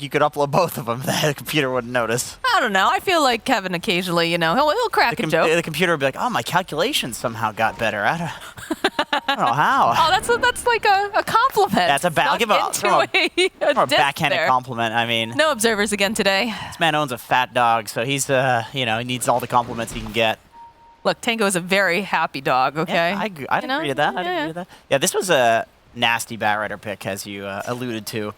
You could upload both of them. The computer wouldn't notice. I don't know. I feel like Kevin occasionally, you know, he'll crack a joke. The computer would be like, oh, my calculations somehow got better. I don't know how. Oh, that's like a compliment. That's a I'll give a backhanded compliment. I mean, no observers again today. This man owns a fat dog, so he's he needs all the compliments he can get. Look, Tango is a very happy dog. Okay. Yeah, I'd agree with that. I'd agree with that. Yeah, this was a nasty Batrider pick, as you alluded to.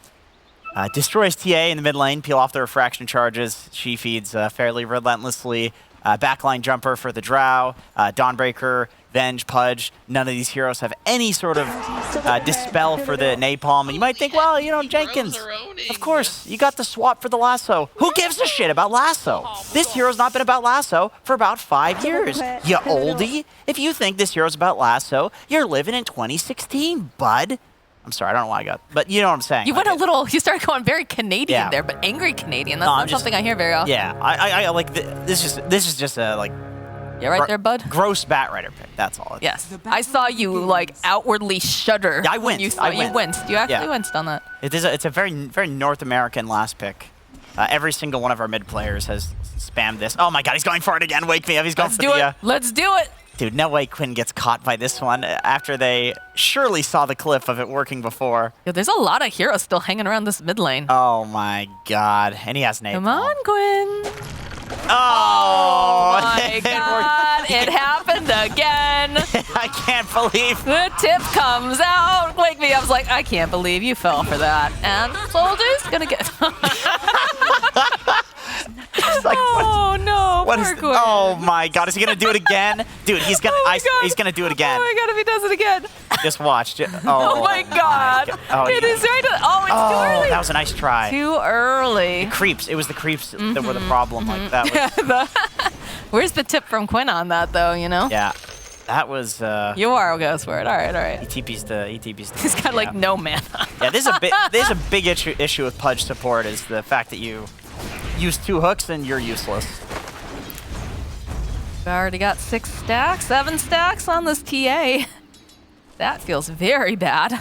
Destroys TA in the mid lane, peel off the refraction charges. She feeds fairly relentlessly. Backline jumper for the Drow. Dawnbreaker, Venge, Pudge. None of these heroes have any sort of dispel for the napalm. And you might think, well, Jenkins, of course, you got the swap for the lasso. Who gives a shit about lasso? This hero's not been about lasso for about 5 years. You oldie. If you think this hero's about lasso, you're living in 2016, bud. I'm sorry, I don't know why I got, but you know what I'm saying. You went you started going very Canadian there, but angry Canadian. That's not something I hear very often. Yeah, I like this is just a like. Yeah, right there, bud. Gross Batrider pick. That's all. Yes, I saw you like outwardly shudder. Yeah, I winced. You winced. You actually winced on that. It's a very North American last pick. Every single one of our mid players has spammed this. Oh my God, he's going for it again. Wake me up. He's going for the. Let's do it. Dude, no way Quinn gets caught by this one after they surely saw the clip of it working before. Yo, there's a lot of heroes still hanging around this mid lane. Oh my God. And he has napalm. Come on, Quinn. Oh my God. It happened again. I can't believe. The tip comes out. Wake me up. I was like, I can't believe you fell for that. And Soldier's going to get... Like, oh no! Oh my God! Is he gonna do it again, dude? He's gonna. He's gonna do it again. Oh my God! If he does it again. Just watch. Oh my God! Oh, it is right. It's too early. That was a nice try. Too early. The creeps. It was the creeps that were the problem. Like that was. Where's the tip from Quinn on that though? You know. Yeah. That was. You are goes for it. All right. ETP's the. He's got like no mana. Yeah. There's a big issue with Pudge support is the fact that you use 2 hooks and you're useless. We've already got 6 stacks, 7 stacks on this TA. That feels very bad.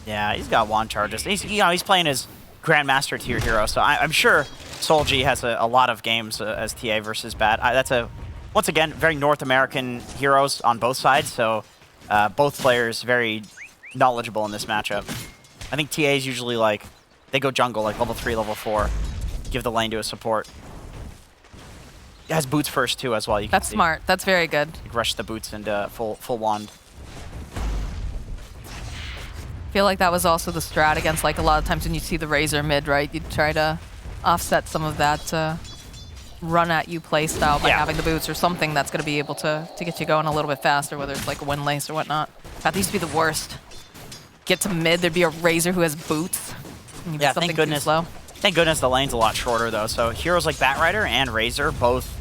Yeah, he's got wand charges. He's playing his Grandmaster tier hero, so I'm sure Solji has a lot of games as TA versus Bat. That's once again, very North American heroes on both sides, so both players very knowledgeable in this matchup. I think TA is usually like, they go jungle, like level 3, level 4. Give the lane to a support. It has boots first too as well. That's smart. That's very good. You rush the boots into full wand. I feel like that was also the strat against like a lot of times when you see the Razor mid, right? You try to offset some of that run at you play style by having the boots or something that's going to be able to get you going a little bit faster, whether it's like a windlace or whatnot. That used to be the worst. Get to mid, there'd be a Razor who has boots. Yeah, thank goodness. Slow. Thank goodness the lane's a lot shorter though, so heroes like Batrider and Razor both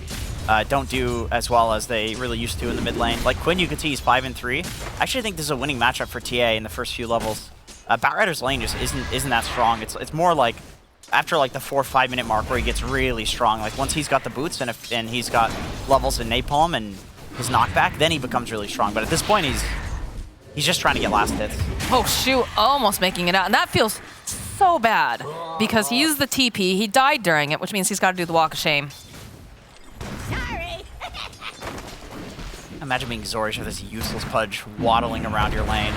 don't do as well as they really used to in the mid lane. Like Quinn, you can see he's 5 and 3. I actually think this is a winning matchup for TA in the first few levels. Batrider's lane just isn't that strong. It's more like after like the 4 or 5 minute mark where he gets really strong. Like once he's got the boots and he's got levels in napalm and his knockback, then he becomes really strong. But at this point, he's just trying to get last hits. Oh shoot! Almost making it out, and that feels so bad because he used the TP. He died during it, which means he's got to do the walk of shame. Sorry. Imagine being Zorish with this useless Pudge waddling around your lane.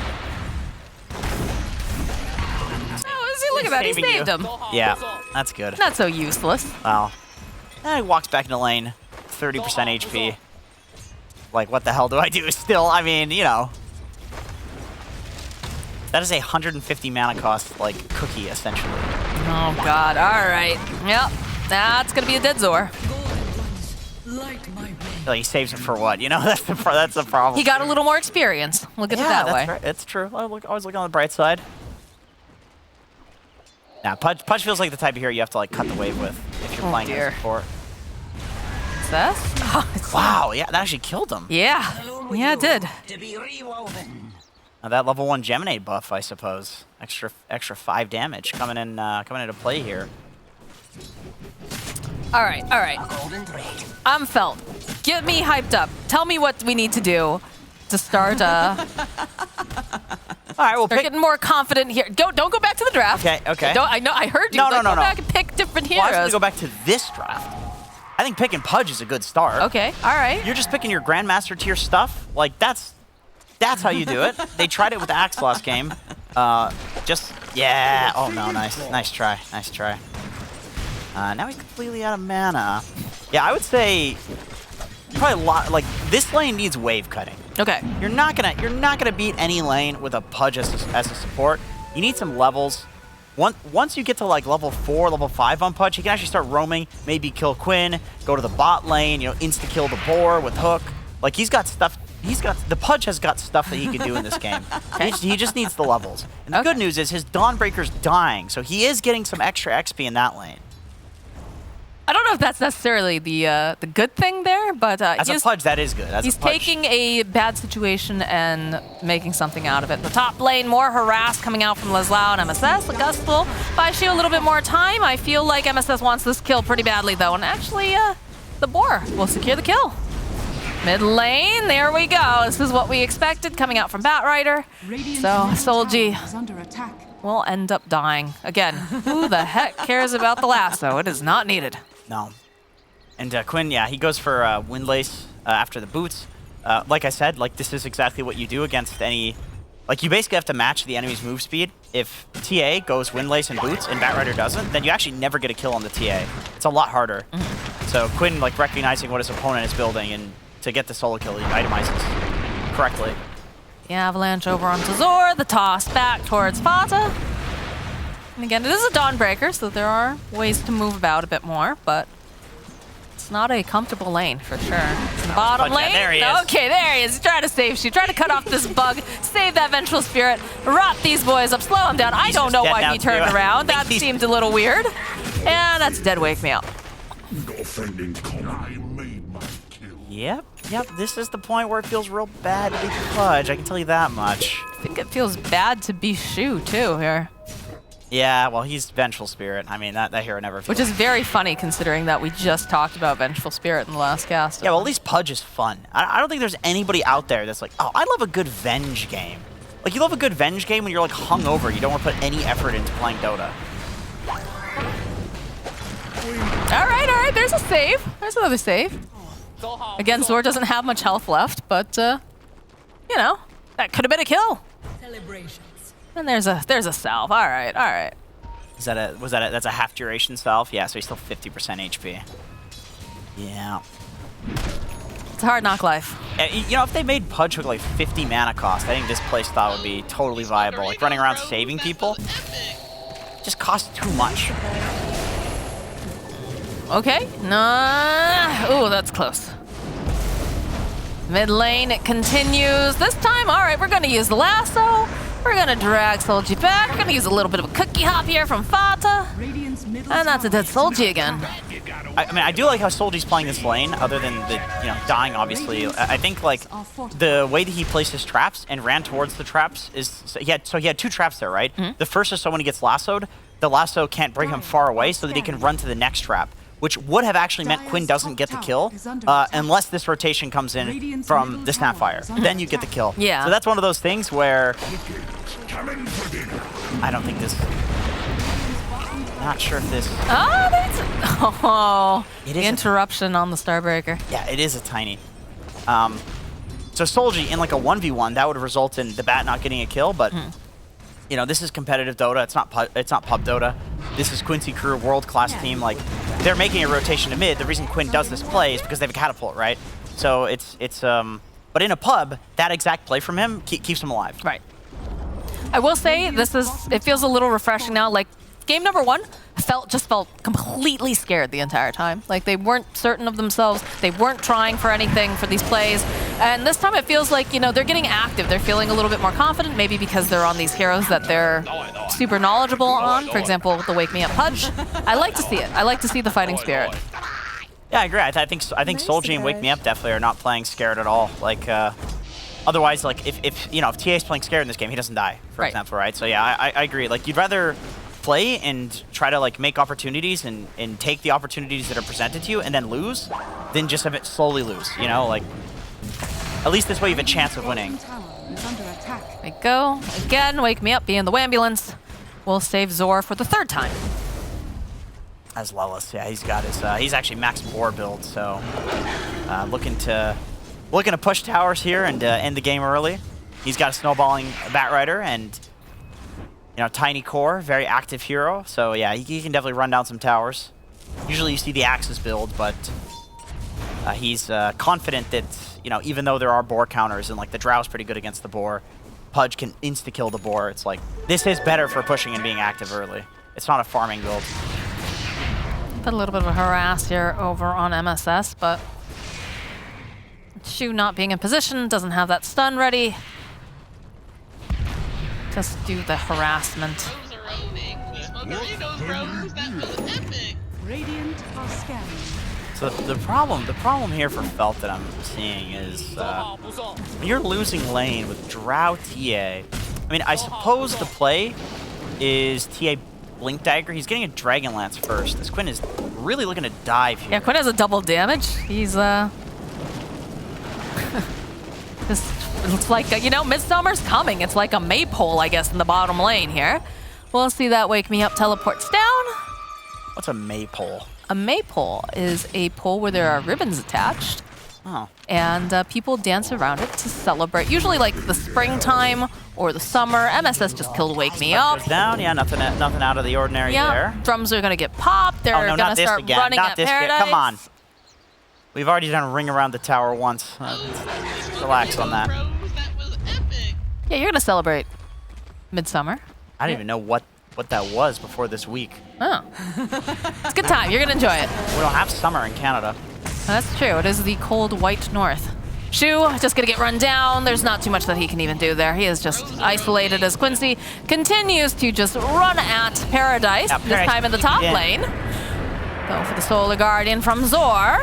Oh, see, look at that. He saved him. Yeah, that's good. Not so useless. Wow. He walks back into lane, 30% HP. Like, what the hell do I do? Still, I mean, you know. That is a 150 mana cost, like, cookie, essentially. Oh, God. All right. Yep. That's going to be a dead Zor. Like, he saves it for what? You know, that's the problem. He got a little more experience. Look at it that way. Right. It's true. I always look on the bright side. Nah, Pudge feels like the type of hero you have to, like, cut the wave with if you're playing as support. Success? Oh, wow, yeah, that actually killed him. Yeah. Yeah, it did. Now that level 1 Gemini buff, I suppose. Extra 5 damage coming into play here. All right. I'm Felt. Get me hyped up. Tell me what we need to do to start All right, we'll They're pick. getting more confident here. Don't go back to the draft. Okay, okay. I know. I heard you. No, Like, no, go no. back and pick different Well, I was heroes. going to go back to this draft. I think picking Pudge is a good start. Okay. All right. You're just picking your Grandmaster tier stuff. Like, that's how you do it. They tried it with Axe last game. Yeah. Oh, no, nice try. Nice try. Now he's completely out of mana. Yeah, I would say probably this lane needs wave cutting. Okay. You're not gonna beat any lane with a Pudge as a support. You need some levels. Once you get to like level 4, level 5 on Pudge, he can actually start roaming, maybe kill Quinn, go to the bot lane, insta kill the boar with hook. Like he's got stuff. The Pudge has got stuff that he can do in this game. He just needs the levels. And the good news is his Dawnbreaker's dying, so he is getting some extra XP in that lane. I don't know if that's necessarily the good thing there, but As a Pudge, that is good. He's taking a bad situation and making something out of it. The top lane, more harass coming out from Leslau and MSS. August will buy Shu a little bit more time. I feel like MSS wants this kill pretty badly, though. And actually, the boar will secure the kill. Mid lane, there we go. This is what we expected coming out from Batrider. So, Solji will end up dying. Again, who the heck cares about the lasso? It is not needed. No. And Quinn, yeah, he goes for Windlace after the boots. Like I said, this is exactly what you do against any... Like, you basically have to match the enemy's move speed. If TA goes Windlace and boots and Batrider doesn't, then you actually never get a kill on the TA. It's a lot harder. So Quinn, recognizing what his opponent is building and to get the solo kill, he itemizes correctly. The avalanche over onto Zor, the toss back towards Fata. And again, it is a Dawnbreaker, so there are ways to move about a bit more, but it's not a comfortable lane for sure. It's the bottom lane. There he is. Okay, there he is. He's trying to save Shu, trying to cut off this bug, save that Vengeful Spirit, rot these boys up, slow him down. I don't know why he turned around. That seemed a little weird. And that's dead wake me up. Yep. This is the point where it feels real bad to be Pudge. I can tell you that much. I think it feels bad to be Shu too here. Yeah, well, he's Vengeful Spirit. I mean, that hero never feels... Which is very funny considering that we just talked about Vengeful Spirit in the last cast. Yeah, well, at least Pudge is fun. I don't think there's anybody out there that's like, oh, I love a good Venge game. Like, you love a good Venge game when you're, hungover. You don't want to put any effort into playing Dota. All right. There's a save. There's another save. Again, Zor doesn't have much health left, but, that could have been a kill. Celebrations. And there's a salve. All right. That's a half duration salve? Yeah, so he's still 50% HP. Yeah. It's a hard knock life. If they made Pudge hook 50 mana cost, I think this playstyle would be totally viable. Running around saving people just costs too much. Okay. Nah. Ooh, that's close. Mid lane, it continues. This time, all right, we're going to use the lasso. We're going to drag Solji back. We're going to use a little bit of a cookie hop here from Fata. And that's a dead Solji again. I do like how Solji's playing this lane, other than the, dying, obviously. I think, the way that he placed his traps and ran towards the traps is... So he had 2 traps there, right? The first is so when he gets lassoed, the lasso can't bring him far away so that he can run to the next trap, which would have actually meant Quinn doesn't get the kill unless this rotation comes in from the Snapfire. Then you get the kill. Yeah. So that's one of those things where... I don't think this... Not sure if this... Oh, that's... Oh, It the is interruption on the Starbreaker. Yeah, it is a tiny. So Solji, in a 1v1, that would result in the Bat not getting a kill, but... this is competitive Dota. It's not pub Dota. This is Quincy crew, world-class team. They're making a rotation to mid. The reason Quinn does this play is because they have a catapult, right? So but in a pub, that exact play from him keeps him alive. Right. I will say it feels a little refreshing now. Game number 1 just felt completely scared the entire time. They weren't certain of themselves. They weren't trying for anything for these plays. And this time it feels like, they're getting active. They're feeling a little bit more confident, maybe because they're on these heroes that they're super knowledgeable on. For example, the Wake Me Up Pudge. I like to see it. I like to see the fighting spirit. Yeah, I agree. I think Solji and Wake Me Up definitely are not playing scared at all. Otherwise, if TA is playing scared in this game, he doesn't die, for example, right? So yeah, I agree. You'd rather play and try to make opportunities and take the opportunities that are presented to you and then lose, than just have it slowly lose. At least this way you have a chance of winning. is under attack. There we go. Again, wake me up, being the Wambulance. We'll save Zor for the 3rd time. As Lelis, yeah, he's got his. He's actually max boar build, so looking to push towers here and end the game early. He's got a snowballing Batrider and tiny core, very active hero. So yeah, he can definitely run down some towers. Usually you see the Axis build, but he's confident that even though there are boar counters and like the Drow's pretty good against the boar, Pudge can insta kill the boar. It's like this is better for pushing and being active early. It's not a farming build. Put a little bit of a harass here over on MSS, but Shu not being in position, doesn't have that stun ready. Just do the harassment. Radiant are scanning. So the problem here for Felt that I'm seeing is when you're losing lane with Drow TA. I mean, I suppose the play is TA Blink Dagger. He's getting a Dragon Lance first. This Quinn is really looking to dive here. Yeah, Quinn has a double damage. He's it's like Midsummer's coming. It's like a maypole, I guess, in the bottom lane here. We'll see that Wake Me Up teleports down. What's a maypole? A maypole is a pole where there are ribbons attached. Oh. And people dance around it to celebrate. Usually like the springtime or the summer. MSS just killed Wake Me Up. Goes down. Yeah, nothing out of the ordinary there. Drums are gonna get popped. They're gonna start running at Paradise. Come on. We've already done a ring around the tower once. Relax on that. Yeah, you're gonna celebrate Midsummer. I don't even know what that was before this week. Oh. It's a good time. You're gonna enjoy it. We don't have summer in Canada. That's true. It is the cold white north. Shu just gonna get run down. There's not too much that he can even do there. He is just isolated as Quincy continues to just run at Paradise, this time in the top lane. Go for the Solar Guardian from Zor.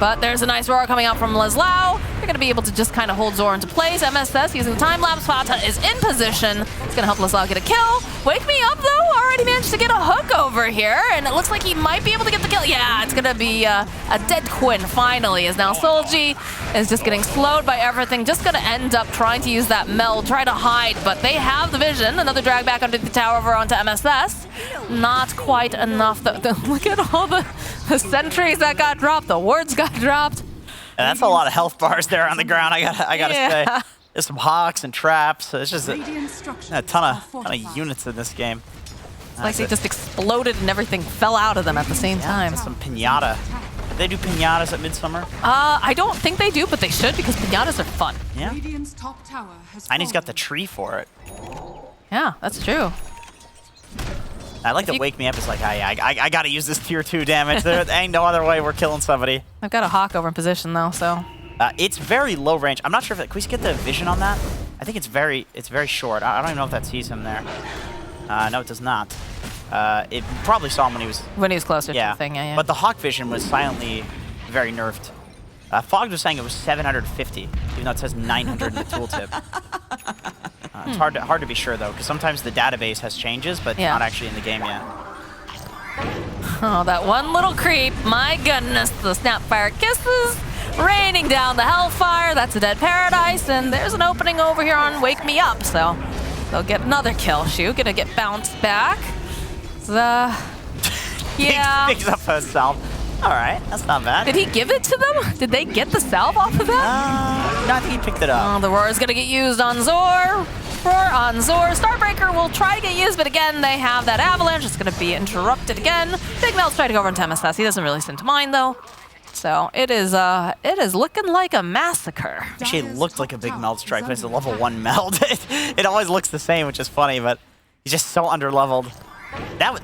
But there's a nice roar coming out from Leslau. They're going to be able to just kind of hold Zor into place. MSS using the time-lapse. Fata is in position. It's going to help Leslau get a kill. Wake Me Up, though, already managed to get a hook over here. And it looks like he might be able to get the kill. Yeah, it's going to be a dead Quinn, finally, as now Solji is just getting slowed by everything. Just going to end up trying to use that meld, try to hide. But they have the vision. Another drag back under the tower over onto MSS. Not quite enough. Look at all the sentries that got dropped. The wards got dropped. And that's a lot of health bars there on the ground. I gotta say, there's some hawks and traps. It's just a ton of units in this game. It's like they just exploded and everything fell out of them at the same time. Some pinata. Do they do pinatas at Midsummer? I don't think they do, but they should because pinatas are fun. Yeah. And he's got the tree for it. Yeah, that's true. I like to Wake Me Up. It's like, I gotta use this tier 2 damage. There ain't no other way we're killing somebody. I've got a hawk over in position though, so. It's very low range. I'm not sure if can we get the vision on that? I think it's very short. I don't even know if that sees him there. No, it does not. It probably saw him when he was closer to the thing. Yeah. But the hawk vision was silently very nerfed. Fogged was saying it was 750, even though it says 900 in the tooltip. It's hard to be sure though, because sometimes the database has changes, but not actually in the game yet. Oh, that one little creep! My goodness, the Snapfire kisses raining down the Hellfire. That's a dead Paradise, and there's an opening over here on Wake Me Up, so they'll get another kill. Shu gonna get bounced back. Yeah. Picks up herself. All right, that's not bad. Did he give it to them? Did they get the salve off of that? No, I think he picked it up. Oh, the roar is gonna get used on Zor. Roar on Zor. Starbreaker will try to get used, but again, they have that avalanche. It's gonna be interrupted again. Big Melt's trying to go over into MSS. He doesn't really seem to mind though. So it is looking like a massacre. Actually, it looked like a big meld strike, but it's a level 1 meld. It always looks the same, which is funny, but he's just so underleveled.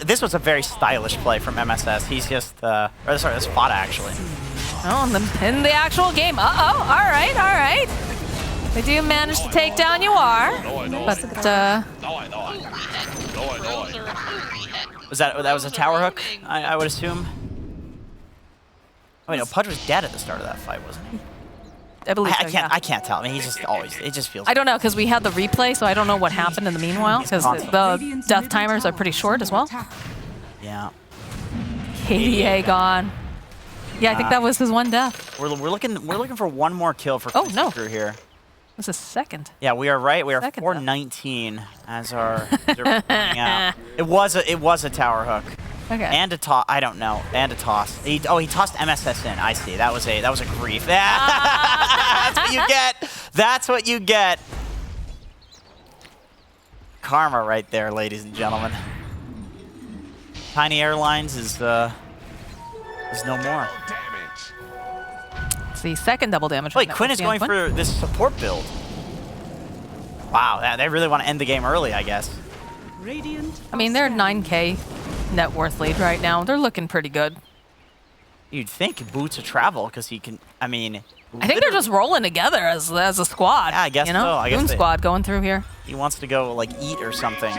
This was a very stylish play from MSS. He's just, sorry, that's Fata actually. Oh, and then pin the actual game. Uh-oh, all right. They do manage to take down Yuar, but that was a tower hook, I would assume. Oh, wait, no, Pudge was dead at the start of that fight, wasn't he? I believe so, I can't tell. I mean, he's just always, it just feels. I don't know, because we had the replay, so I don't know what happened in the meanwhile, because the death timers are pretty short as well. Yeah. KDA gone. Yeah, I think that was his one death. We're looking for one more kill for Quincy Crew here. This is second. Yeah, we are right. We are Second, 419 as our they're running out. It was a tower hook. Okay. And a toss. I don't know. And a toss. He tossed MSS in. I see. That was a grief. That's what you get. That's what you get. Karma right there, ladies and gentlemen. Tiny Airlines is no more. It's the second double damage. Wait, Quinn is going for this support build. Wow, they really want to end the game early, I guess. I mean, they're 9K net worth lead right now. They're looking pretty good. You'd think Boots a travel because he can. I mean, I think they're just rolling together as a squad. Yeah, I guess you know? so. I guess Goon squad going through here. He wants to go like eat or something.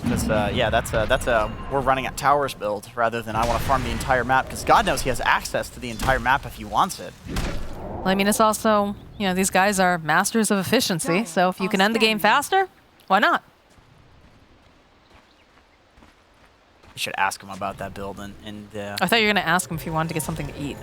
Because yeah, that's a we're running at towers build rather than I want to farm the entire map because God knows he has access to the entire map if he wants it. Well, I mean, it's also, you know, these guys are masters of efficiency, so if you can end the game faster, why not? I should ask him about that build and I thought you were going to ask him if he wanted to get something to eat.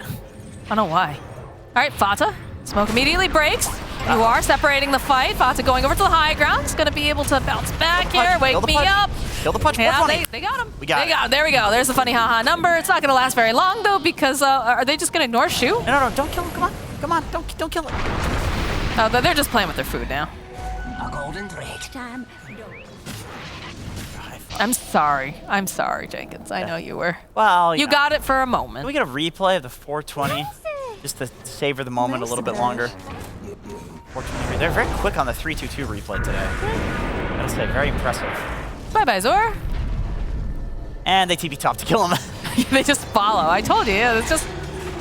I don't know why. All right, Fata. Smoke immediately breaks. You are separating the fight. Fata going over to the high ground. He's going to be able to bounce back here. Wake me up. Kill the punch. Yeah, they got him. We got it. There we go. There's the funny haha number. It's not going to last very long, though, because are they just going to ignore Shu? No, don't kill him. Come on. Come on. Don't kill him. Oh, they're just playing with their food now. A golden drake. Time. I'm sorry, Jenkins. I know you were. Well, you got it for a moment. Can we get a replay of the 420 just to savor the moment a little bit longer? 423. They're very quick on the 322 replay today. I gotta say, very impressive. Bye-bye, Zor. And they TP top to kill him. They just follow. I told you, it's just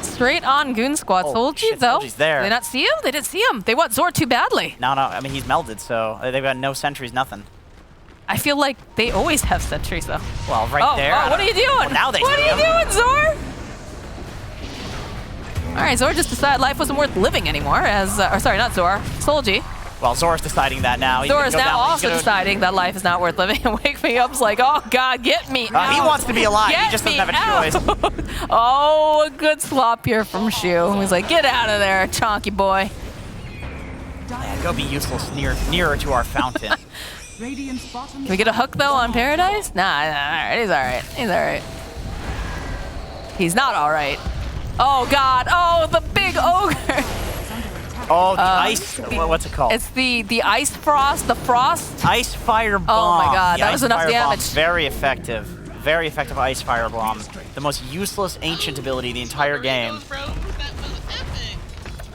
straight on Goon Squad. Solji, though. Solji's there. Did they not see him? They didn't see him. They want Zor too badly. No, I mean, he's melded, so they've got no sentries, nothing. I feel like they always have sentries, though. Well, right there. Oh, what are you doing? Well, now they What see are you doing, Zor? All right, Zor just decided life wasn't worth living anymore as, or sorry, not Zor, Solji. Well, Zor's deciding that now. Zor is now also deciding that life is not worth living, and Wake Me Up's like, oh God, get me out. He wants to be alive. Get he just doesn't have a out. choice. Oh, a good swap here from Shu. He's like, get out of there, chonky boy. Yeah, go be useless nearer to our fountain. Can we get a hook, though, on Paradise? Nah, all right, he's all right. He's all right. He's not all right. Oh, God. Oh, the big ogre. Oh, the ice. What's it called? It's the ice frost, the frost. Ice fire bomb. Oh, my God. The That was enough fire damage. bomb. Very effective. Very effective ice fire bomb. The most useless ancient ability the entire game.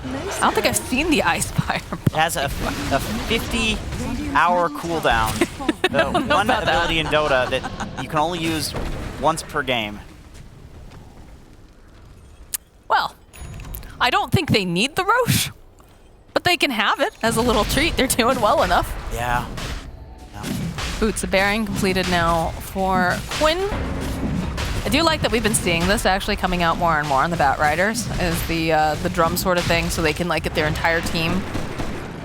I don't think I've seen the ice fire bomb. It has a 50-hour cooldown. The one ability in Dota that you can only use once per game. Well, I don't think they need the Roche, but they can have it as a little treat. They're doing well enough. Yeah. Boots of Bearing completed now for Quinn. I do like that we've been seeing this actually coming out more and more on the Bat Riders as the drum sort of thing, so they can like get their entire team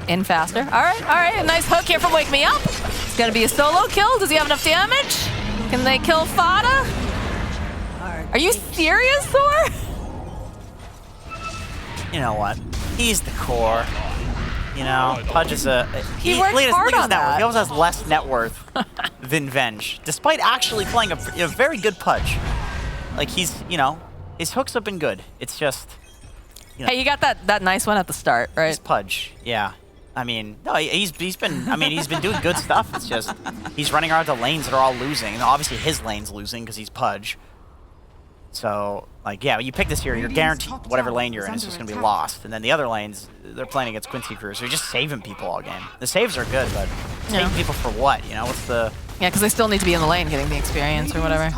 in faster. All right, a nice hook here from Wake Me Up. It's gonna be a solo kill. Does he have enough damage? Can they kill Fata? Are you serious, Thor? You know what? He's the core. You know, Pudge is He worked hard on that. He also has less net worth than Venge, despite actually playing a very good Pudge. Like he's, you know, his hooks have been good. It's just, you know, Hey, you got that nice one at the start, right? he's Pudge. Yeah. I mean, no, he's been doing good stuff. It's just he's running around the lanes that are all losing. And obviously his lane's losing because he's Pudge. So, like, yeah, you pick this here, you're guaranteed whatever lane you're in is just going to be lost. And then the other lanes, they're playing against Quincy crew, so you're just saving people all game. The saves are good, but saving people for what? You know, what's the... Yeah, because they still need to be in the lane getting the experience or whatever.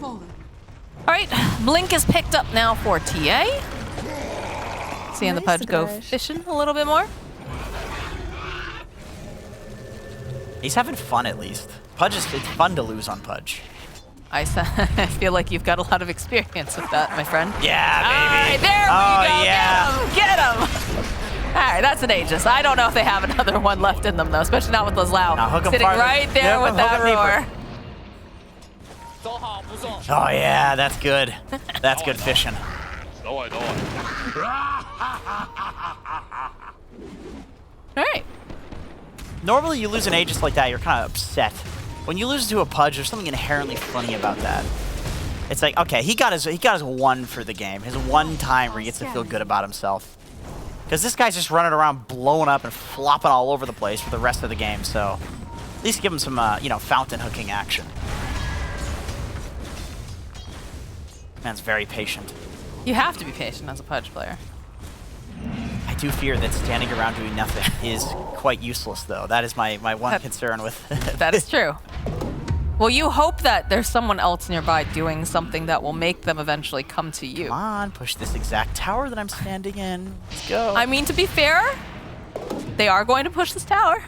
All right, Blink is picked up now for TA. Seeing the Pudge go fishing a little bit more. He's having fun, at least. Pudge is... It's fun to lose on Pudge. I feel like you've got a lot of experience with that, my friend. Yeah, baby. All right, there we go. Yeah. Get him. All right, that's an Aegis. I don't know if they have another one left in them, though, especially not with Lazlau sitting right there with that roar. Oh, yeah, that's good. That's good fishing. All right. Normally, you lose an Aegis like that, you're kind of upset. When you lose to a Pudge, there's something inherently funny about that. It's like, okay, he got his one for the game, his one time where he gets to feel good about himself. Because this guy's just running around, blowing up and flopping all over the place for the rest of the game. So at least give him some, you know, fountain hooking action. Man's very patient. You have to be patient as a Pudge player. I do fear that standing around doing nothing is quite useless, though. That is my one concern with That is true. Well, you hope that there's someone else nearby doing something that will make them eventually come to you. Come on, push this exact tower that I'm standing in. Let's go. I mean, to be fair, they are going to push this tower.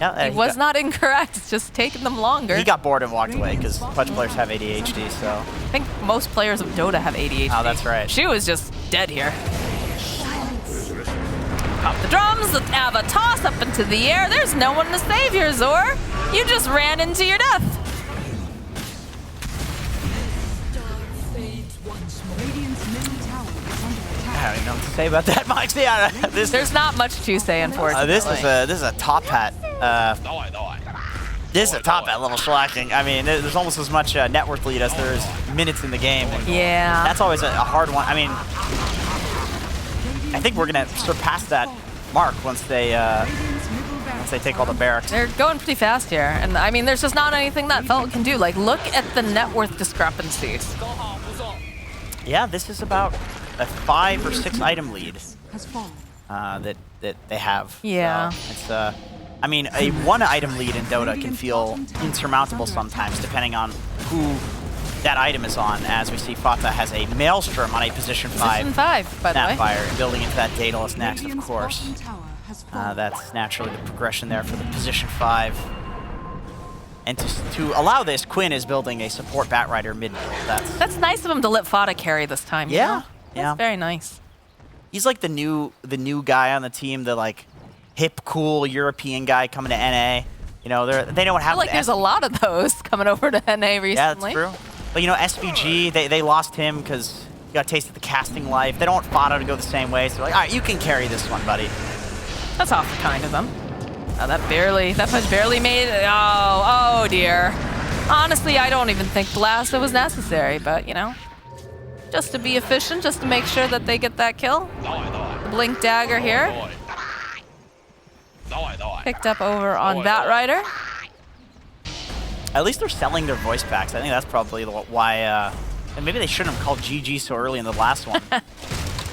Yeah, He was not incorrect. It's just taking them longer. He got bored and walked away because Pudge players have ADHD, so. I think most players of Dota have ADHD. Oh, that's right. She was just dead here. Pop the drums, the Ava toss up into the air. There's no one to save here, Zor. You just ran into your death. I don't even know what to say about that, Mike. Yeah, There's not much to say, unfortunately. this is a top hat. This is a top hat level shellacking. I mean, there's almost as much net worth lead as there is minutes in the game. And Yeah. that's always a hard one. I mean, I think we're gonna surpass that mark once they take all the barracks. They're going pretty fast here. And I mean, there's just not anything that Felt can do. Like, look at the net worth discrepancies. Yeah, this is about a 5 or 6 item lead that they have. Yeah. So it's I mean, a 1 item lead in Dota can feel insurmountable sometimes, depending on who that item is on. As we see, Fata has a Maelstrom on a position 5. Position 5, by the way. Snapfire, and building into that Daedalus next, of course. That's naturally the progression there for the position 5. And to allow this, Quinn is building a support Batrider mid build. That's nice of him to let Fata carry this time. you Yeah, know? yeah. That's very nice. He's like the new guy on the team, the like hip, cool European guy coming to NA. You know, they don't I have. feel like there's a lot of those coming over to NA recently. Yeah, that's true. But you know, SVG, they lost him because he got tasted the casting life. They don't want Fata to go the same way, so they're like, all right, you can carry this one, buddy. That's awfully kind of them. Oh, that push barely made it. Oh dear. Honestly, I don't even think Blasta was necessary, but you know, just to be efficient, just to make sure that they get that kill. The Blink Dagger here. Picked up over on Batrider. At least they're selling their voice packs. I think that's probably why. And maybe they shouldn't have called GG so early in the last one. I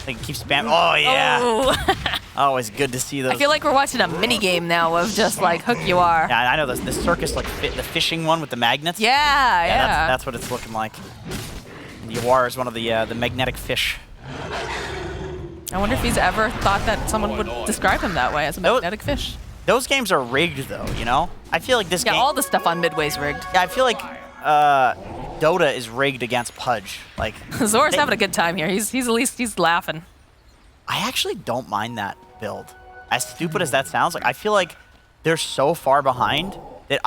think it keeps spamming. Oh yeah. Oh. Always good to see those. I feel like we're watching a mini game now of just like hook you are. Yeah, I know the circus, like the fishing one with the magnets. Yeah. That's what it's looking like. And Yawar is one of the magnetic fish. I wonder if he's ever thought that someone would describe him that way, as a magnetic fish. Those games are rigged, though. You know, I feel like this game. Yeah, all the stuff on Midway's rigged. Yeah, I feel like Dota is rigged against Pudge. Like Zor's having a good time here. He's at least he's laughing. I actually don't mind that build. As stupid as that sounds, like I feel like they're so far behind that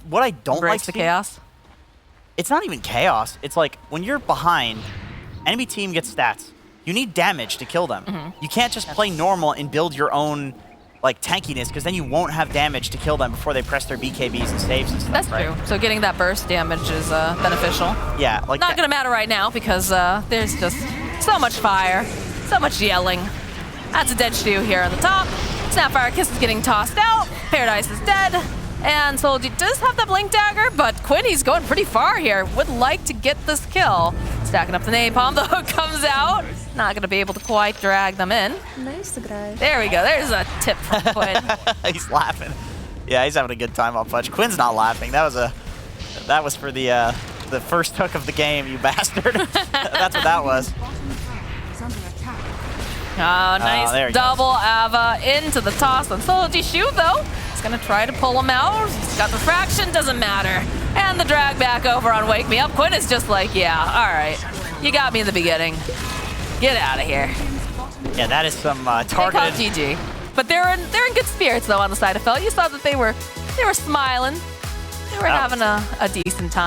what I don't Embrace like the chaos. It's not even chaos. It's like when you're behind, enemy team gets stats. You need damage to kill them. You can't just play normal and build your own like tankiness, because then you won't have damage to kill them before they press their BKBs and saves and stuff. That's true. So getting that burst damage is beneficial. Yeah, like Not gonna matter right now because there's just so much fire, so much yelling. That's a dead Stew here on the top. Snapfire Kiss is getting tossed out. Paradise is dead. And Solji does have the Blink Dagger, but Quinny's going pretty far here. Would like to get this kill. Stacking up the napalm. The hook comes out. Not going to be able to quite drag them in. Nice guy. There we go. There's a tip from Quinn. he's laughing. Yeah, he's having a good time on Pudge. Quinn's not laughing. That was for the first hook of the game, you bastard. That's what that was. Oh, nice double Ava into the toss on Solji. Shu, though, is going to try to pull him out. He's got refraction, doesn't matter. And the drag back over on Wake Me Up. Quinn is just like, yeah, all right. You got me in the beginning. Get out of here. Yeah, that is some They targeted. called GG. But they're in good spirits, though, on the side of Felt. You saw that they were smiling. They were having a decent time.